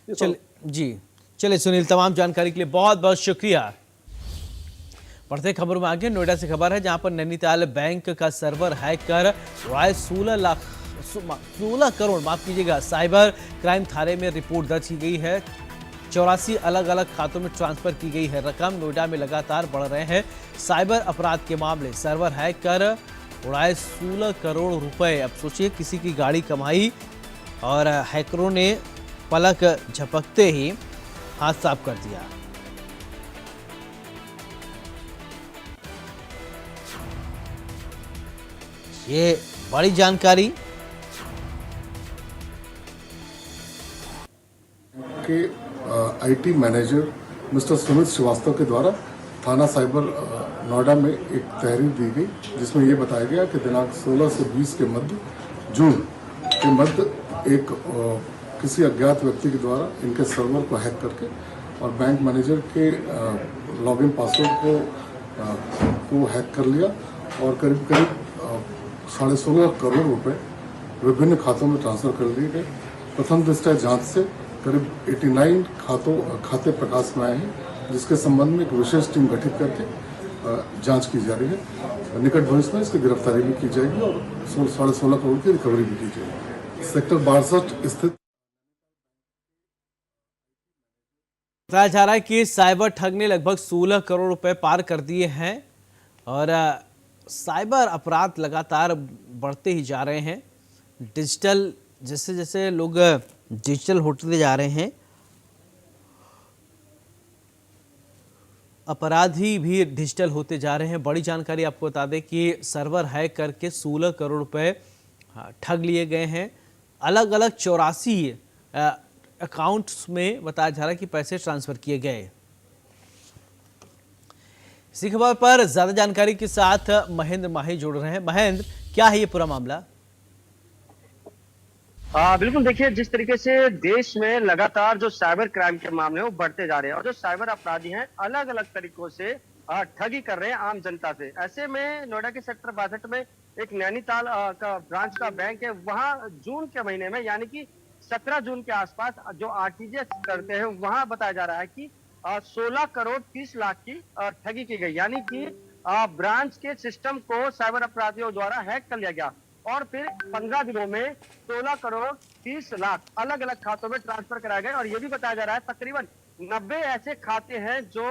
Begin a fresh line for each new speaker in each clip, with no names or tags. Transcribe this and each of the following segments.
चलिए जी, चलिए सुनील, तमाम जानकारी के लिए बहुत बहुत शुक्रिया। बढ़ते खबरों में आगे, नोएडा से खबर है जहां पर नैनीताल बैंक का सर्वर हैक कर राय 16 करोड़ माफ कीजिएगा साइबर क्राइम थाने में रिपोर्ट दर्ज की गई है। 84 अलग अलग खातों में ट्रांसफर की गई है रकम। नोएडा में लगातार बढ़ रहे हैं साइबर अपराध के मामले। सर्वर हैक कर उड़ाए 16 करोड़ रुपए। अब सोचिए, किसी की गाड़ी कमाई और हैकरों ने पलक झपकते ही हाथ साफ कर दिया। ये बड़ी जानकारी
के IT manager mister Sumit Srivastava के द्वारा थाना साइबर नोएडा में एक तहरीर दी गई, जिसमें ये बताया गया कि दिनांक 16 से 20 के मध्य जून के मध्य एक किसी अज्ञात व्यक्ति के द्वारा इनके सर्वर को हैक करके और बैंक मैनेजर के लॉगिन पासवर्ड को हैक कर लिया और करीब करीब 16.5 करोड़ रुपए विभिन्न खातों में ट्रांसफर कर दिए गए। प्रथम दृष्टया जांच से करीब 89 खाते प्रकाश में आए हैं, जिसके संबंध में एक विशेष टीम गठित करके जांच की जा रही है। निकट भविष्य में इसकी गिरफ्तारी भी की जाएगी और 16.5 करोड़ की रिकवरी भी की जाएगी। सेक्टर 62 स्थित
बताया जा रहा है कि साइबर ठग ने लगभग 16 करोड़ रुपए पार कर दिए हैं और साइबर अपराध लगातार बढ़ते ही जा रहे हैं। डिजिटल जैसे जैसे लोग डिजिटल होते जा रहे हैं, अपराधी भी डिजिटल होते जा रहे हैं। बड़ी जानकारी आपको बता दें कि सर्वर हैक करके 16 करोड़ रुपए ठग लिए गए हैं। अलग अलग 84 अकाउंट्स में बताया जा रहा है कि पैसे ट्रांसफर किए गए। इसी खबर पर ज्यादा जानकारी के साथ महेंद्र माही जुड़ रहे हैं। महेंद्र, क्या है ये पूरा मामला?
बिल्कुल, देखिए, जिस तरीके से देश में लगातार जो साइबर क्राइम के मामले हैं वो बढ़ते जा रहे हैं और जो साइबर अपराधी हैं अलग अलग तरीकों से ठगी कर रहे हैं आम जनता से। ऐसे में नोएडा के सेक्टर 62 में एक नैनीताल का ब्रांच का बैंक है। वहां जून के महीने में यानी कि 17 जून के आसपास जो आरटीजीएस करते हैं वहां बताया जा रहा है कि 16 करोड़ 30 लाख की ठगी की गई। यानी कि ब्रांच के सिस्टम को साइबर अपराधियों द्वारा हैक कर लिया गया और फिर 15 दिनों में 16 करोड़ 30 लाख अलग अलग खातों में ट्रांसफर कराए गए। और यह भी बताया जा रहा है तकरीबन 90 ऐसे खाते हैं जो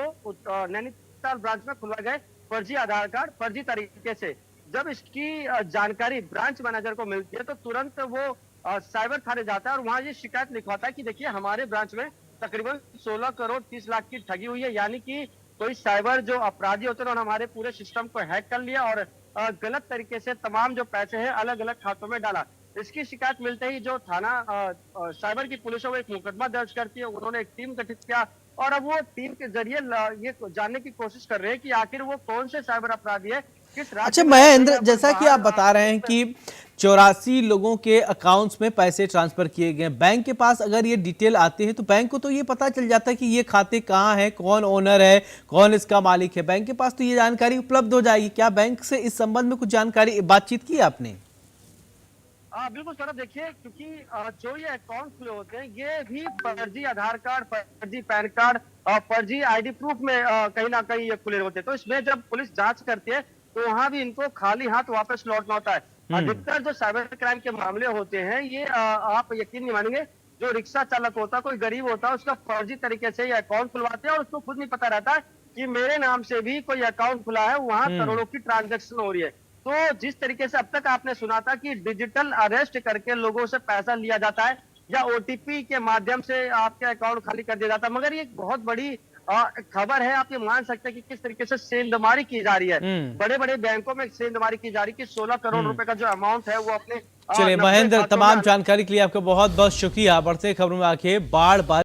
नैनीताल ब्रांच में खुलवाए गए फर्जी आधार कार्ड, फर्जी तरीके से। जब इसकी जानकारी ब्रांच मैनेजर को मिलती है तो तुरंत वो साइबर थाने जाता है और वहां ये शिकायत लिखवाता है कि देखिए, हमारे ब्रांच में तकरीबन 16 करोड़ 30 लाख की ठगी हुई है। यानी कि कोई साइबर जो अपराधी होते हैं उन्होंने हमारे पूरे सिस्टम को हैक कर लिया और गलत तरीके से तमाम जो पैसे हैं अलग अलग खातों में डाला। इसकी शिकायत मिलते ही जो थाना साइबर की पुलिस है वो एक मुकदमा दर्ज करती है। उन्होंने एक टीम गठित किया और अब वो टीम के जरिए ये जानने की कोशिश कर रहे हैं कि आखिर वो कौन से साइबर अपराधी है, किस राज्य
अच्छा
में
महेंद्र, जैसा कि आप बता रहे हैं कि 84 लोगों के अकाउंट्स में पैसे ट्रांसफर किए गए। बैंक के पास अगर ये डिटेल आती है तो बैंक को तो ये पता चल जाता है कि ये खाते कहाँ हैं, कौन ओनर है, कौन इसका मालिक है। बैंक के पास तो ये जानकारी उपलब्ध हो जाएगी। क्या बैंक से इस संबंध में कुछ जानकारी बातचीत की आपने?
बिल्कुल सर, देखिए, क्योंकि जो ये अकाउंट खुले होते हैं ये भी फर्जी आधार कार्ड, फर्जी पैन कार्ड और फर्जी आईडी प्रूफ में कहीं ना कहीं ये खुले होते हैं। तो इसमें जब पुलिस जांच करती है तो वहां भी इनको खाली हाथ वापस लौटना होता है। अधिकतर जो साइबर क्राइम के मामले होते हैं ये आप यकीन नहीं मानेंगे, जो रिक्शा चालक होता है, कोई गरीब होता है, उसका फर्जी तरीके से ये अकाउंट खुलवाते हैं और उसको खुद नहीं पता रहता कि मेरे नाम से भी कोई अकाउंट खुला है, वहां करोड़ों की ट्रांजेक्शन हो रही है। तो जिस तरीके से अब तक आपने सुना था कि डिजिटल अरेस्ट करके लोगों से पैसा लिया जाता है या ओटीपी के माध्यम से आपके अकाउंट खाली कर दिया जाता है, मगर ये बहुत बड़ी खबर है। आप ये मान सकते हैं कि किस तरीके से सेंधमारी की जा रही है। बड़े बड़े बैंकों में सेंधमारी की जा रही है कि 16 करोड़ रुपए का जो अमाउंट है वो अपने
चलिए महेंद्र, तमाम जानकारी के लिए आपका बहुत बहुत शुक्रिया। बढ़ते खबरों में आके बाढ़